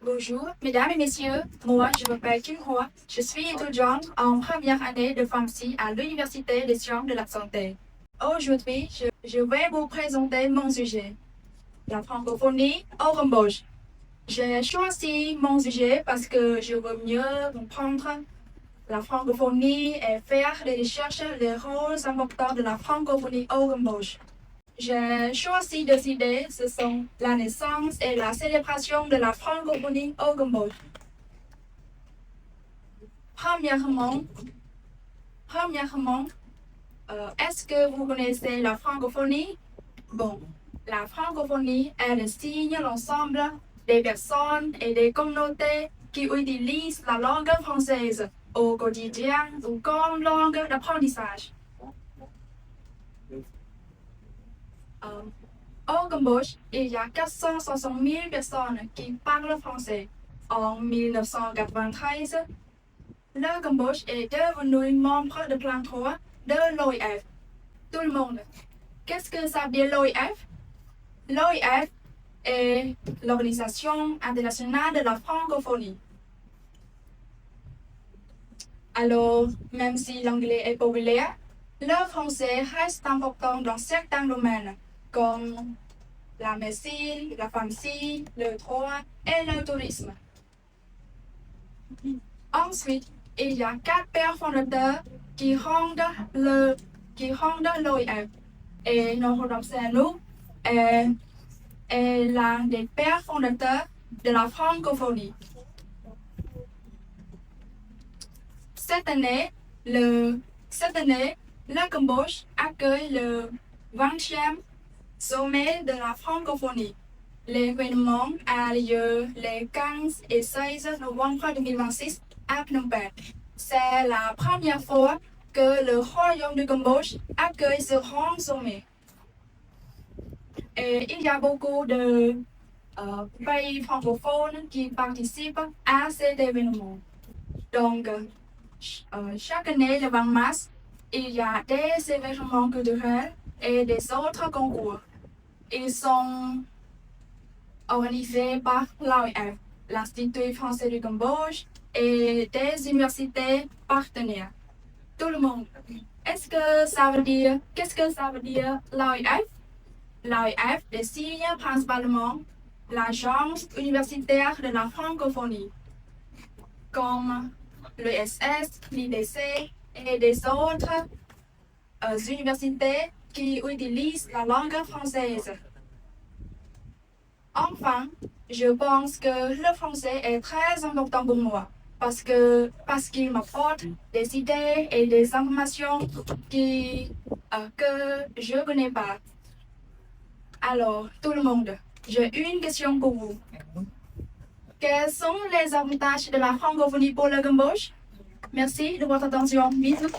Bonjour, mesdames et messieurs, moi je m'appelle Kim Hoa, je suis étudiante en première année de pharmacie à l'Université des sciences de la santé. Aujourd'hui, je vais vous présenter mon sujet, la francophonie au Cambodge. J'ai choisi mon sujet parce que je veux mieux comprendre la francophonie et faire des recherches sur les rôles importants de la francophonie au Cambodge. J'ai choisi deux idées, ce sont la naissance et la célébration de la francophonie au Cambodge. Premièrement, premièrement, est-ce que vous connaissez la francophonie? Bon, la francophonie est le signe l'ensemble des personnes et des communautés qui utilisent la langue française au quotidien ou comme langue d'apprentissage. Au Cambodge, il y a 460 000 personnes qui parlent français. En 1993, le Cambodge est devenu membre de plan 3 de l'OIF. Tout le monde, qu'est-ce que ça veut dire l'OIF? L'OIF est l'Organisation internationale de la francophonie. Alors, même si l'anglais est populaire, le français reste important dans certains domaines, comme la médecine, la pharmacie, le droit et le tourisme. Ensuite, il y a 4 pères fondateurs qui rendent l'OIF. Et Norodom Sihanouk est l'un des pères fondateurs de la francophonie. Cette année, le Cambodge accueille le 20e sommet de la francophonie. L'événement a lieu les 15 et 16 novembre 2026 à Phnom Penh. C'est la première fois que le Royaume du Cambodge accueille ce grand sommet. Et il y a beaucoup de pays francophones qui participent à cet événement. Donc, chaque année, le 20 mars, il y a des événements culturels et des autres concours. Ils sont organisés par l'OIF, l'Institut français du Cambodge et des universités partenaires. Tout le monde. Qu'est-ce que ça veut dire l'OIF? L'OIF désigne principalement l'Agence universitaire de la francophonie, comme l'ESS, l'IDC et des autres universités qui utilisent la langue française. Enfin, je pense que le français est très important pour moi parce qu'il m'apporte des idées et des informations que je ne connais pas. Alors, tout le monde, j'ai une question pour vous. Quels sont les avantages de la francophonie pour le Cambodge? Merci de votre attention. Bisous.